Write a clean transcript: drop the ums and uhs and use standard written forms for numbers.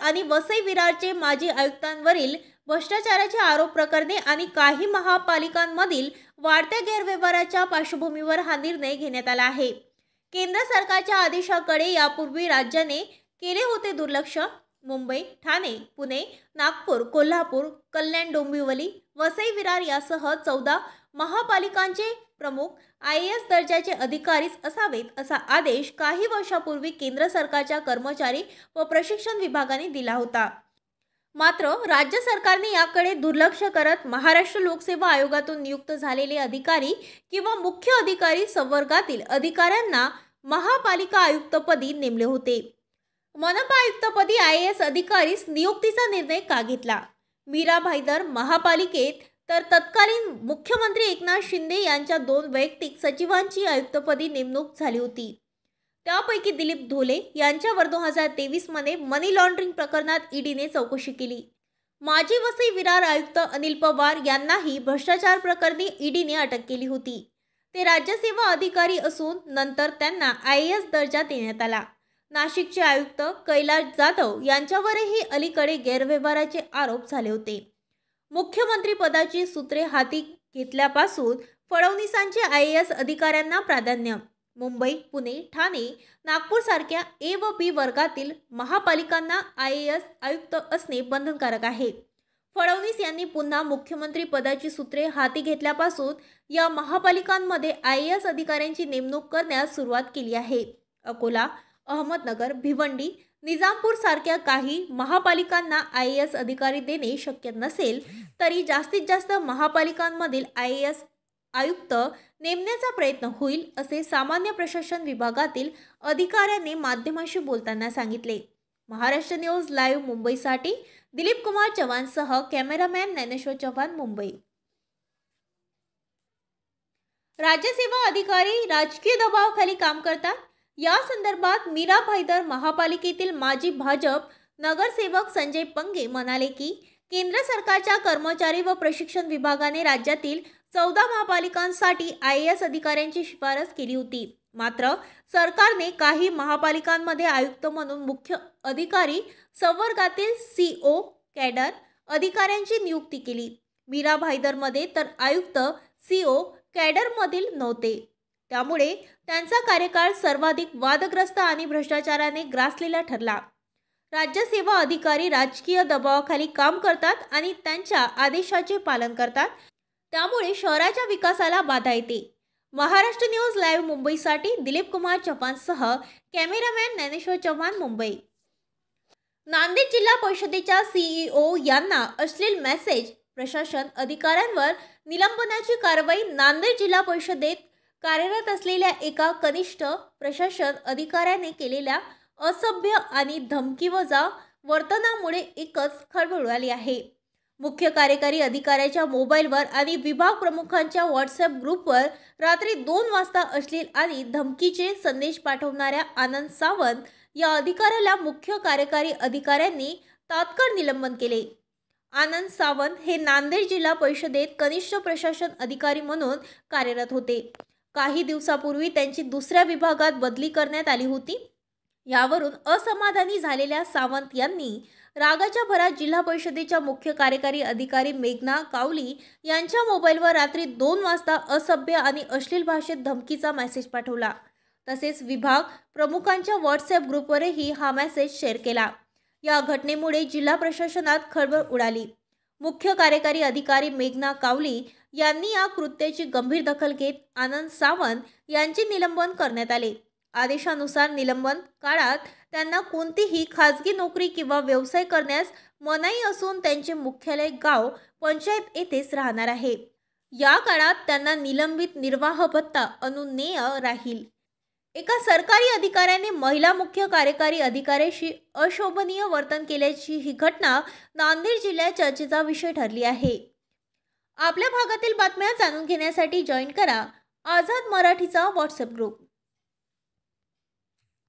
आणि वसई विरारचे माजी आयुक्तांवरील भ्रष्टाचाराचे आरोप प्रकरणे आणि काही महापालिकांमधील वाढत्या गैरव्यवहाराच्या पार्श्वभूमीवर हा निर्णय घेण्यात आला आहे। केंद्र सरकारच्या आदेशाकडे यापूर्वी राज्याने केले होते दुर्लक्ष। मुंबई, ठाणे, पुणे, नागपूर, कोल्हापूर, कल्याण, डोंबिवली, वसई विरार यासह 14 महापालिकांचे प्रमुख IAS दर्जाचे अधिकारीच असावेत असा आदेश काही वर्षापूर्वी केंद्र सरकारच्या कर्मचारी व प्रशिक्षण विभागाने दिला होता। मात्र राज्य सरकारने याकडे दुर्लक्ष करत महाराष्ट्र लोकसेवा आयोगातून नियुक्त झालेले अधिकारी किंवा मुख्य अधिकारी संवर्गातील अधिकाऱ्यांना महापालिका आयुक्तपदी नेमले होते। मनपा आयुक्तपदी IAS अधिकारीस नियुक्तीचा निर्णय का घेतला? मीरा भाईदर महापालिकेत तर तत्कालीन मुख्यमंत्री एकनाथ शिंदे यांच्या 2 वैयक्तिक सचिवांची आयुक्तपदी नेमणूक झाली होती। त्यापैकी दिलीप धोले यांच्यावर 2023 मध्ये मनी लॉन्ड्रिंग प्रकरणात ईडीने चौकशी केली। माजी वसई विरार आयुक्त अनिल पवार यांनाही भ्रष्टाचार प्रकरणी ईडीने अटक केली होती। ते राज्यसेवा अधिकारी असून नंतर त्यांना IAS दर्जा देण्यात आला। नाशिकचे आयुक्त कैलाश जाधव यांच्यावरही अलीकडे गैरव्यवहाराचे आरोप झाले होते। मुख्यमंत्री पदाची सूत्रे हाती घेतल्यापासून फडणवीसांचे IAS अधिकाऱ्यांना प्राधान्य। मुंबई, पुणे, ठाणे, नागपूर सारख्या A व B वर्गातील महापालिकांना IAS आयुक्त असणे बंधनकारक आहे। फडणवीस यांनी पुन्हा मुख्यमंत्री पदाची सूत्रे हाती घेतल्यापासून या महापालिकांमध्ये IAS अधिकाऱ्यांची नेमणूक करण्यास सुरुवात केली आहे। अकोला, अहमदनगर, भिवंडी, निजामपूर सारख्या काही महापालिकांना IAS अधिकारी देणे शक्य नसेल तरी जास्तीत जास्त महापालिकांमधील IAS आयुक्त नेमण्याचा प्रयत्न होईल असे सामान्य प्रशासन विभागातील अधिकाऱ्यांनी माध्यमांशी बोलताना सांगितले। महाराष्ट्र न्यूज लाईव्ह मुंबईसाठी दिलीप कुमार चव्हाणसह कॅमेरामॅन ज्ञानेश्वर चव्हाण, मुंबई। राज्यसेवा अधिकारी राजकीय दबावाखाली काम करतात या संदर्भात मीरा भाईदर महापालिकेतील माजी भाजप नगरसेवक संजय पंगे म्हणाले की केंद्र सरकारच्या कर्मचारी व प्रशिक्षण विभागाने राज्यातील 14 महापालिकांसाठी IAS अधिकाऱ्यांची शिफारस केली होती। मात्र सरकारने काही महापालिकांमध्ये आयुक्त म्हणून मुख्य अधिकारी संवर्गातील CO कॅडर अधिकाऱ्यांची नियुक्ती केली। मीरा भाईदरमध्ये तर आयुक्त CO कॅडरमधील नव्हते। त्यामुळे त्यांचा कार्यकाळ सर्वाधिक वादग्रस्त आणि भ्रष्टाचाराने ग्रासलेला ठरला। राज्यसेवा अधिकारी राजकीय दबावाखाली काम करतात आणि त्यांच्या आदेशाचे पालन करतात, त्यामुळे शहराच्या विकासाला बाधा येते। महाराष्ट्र न्यूज लाईव्ह मुंबईसाठी दिलीप कुमार चव्हाणसह कॅमेरामॅन ज्ञानेश्वर चव्हाण, मुंबई। नांदेड जिल्हा परिषदेच्या CEO यांना अश्लील मेसेज, प्रशासन अधिकाऱ्यांवर निलंबनाची कारवाई। नांदेड जिल्हा परिषदेत कार्यरत असलेल्या एका कनिष्ठ प्रशासन अधिकाऱ्याने केलेल्या असभ्य आणि धमकीवजा वर्तनामुळे एकच खळबळ उडाली आहे। मुख्य कार्यकारी अधिकाऱ्याच्या मोबाईलवर आणि विभाग प्रमुखांच्या व्हॉट्सअप ग्रुपवर रात्री 2 वाजता अश्लील आणि धमकीचे संदेश पाठवणाऱ्या आनंद सावंत या अधिकाऱ्याला मुख्य कार्यकारी अधिकाऱ्यांनी तात्काळ निलंबन केले। आनंद सावंत हे नांदेड जिल्हा परिषदेत कनिष्ठ प्रशासन अधिकारी म्हणून कार्यरत होते। काही दिवसापूर्वी त्यांची दुसऱ्या विभागात बदली करण्यात आली होती। यावरून असमाधानी झालेल्या सावंत यांनी रागाच्या भरात जिल्हा परिषदेच्या मुख्य कार्यकारी अधिकारी मेघना कावली यांच्या मोबाईलवर रात्री 2 वाजता असभ्य आणि अश्लील भाषेत धमकीचा मेसेज पाठवला। तसेच विभाग प्रमुखांच्या व्हॉट्सअप ग्रुपवरही हा मेसेज शेअर केला। या घटनेमुळे जिल्हा प्रशासनात खळबळ उडाली। मुख्य कार्यकारी अधिकारी मेघना कावली यांनी या कृत्याची गंभीर दखल घेत आनंद सावंत यांचे निलंबन करण्यात आले। आदेशानुसार निलंबन काळात त्यांना कोणतीही खाजगी नोकरी किंवा व्यवसाय करण्यास मनाई असून त्यांचे मुख्यालय गाव पंचायत येथेच राहणार आहे। या काळात त्यांना निलंबित निर्वाह भत्ता अनुज्ञेय राहील। एका सरकारी अधिकाऱ्याने महिला मुख्य कार्यकारी अधिकाऱ्याशी अशोभनीय वर्तन केल्याची ही घटना नांदेड जिल्ह्यात चर्चेचा विषय ठरली आहे। आपल्या भागातील बातम्या जाणून घेण्यासाठी जॉईन करा आझाद मराठीचा व्हॉट्सअप ग्रुप।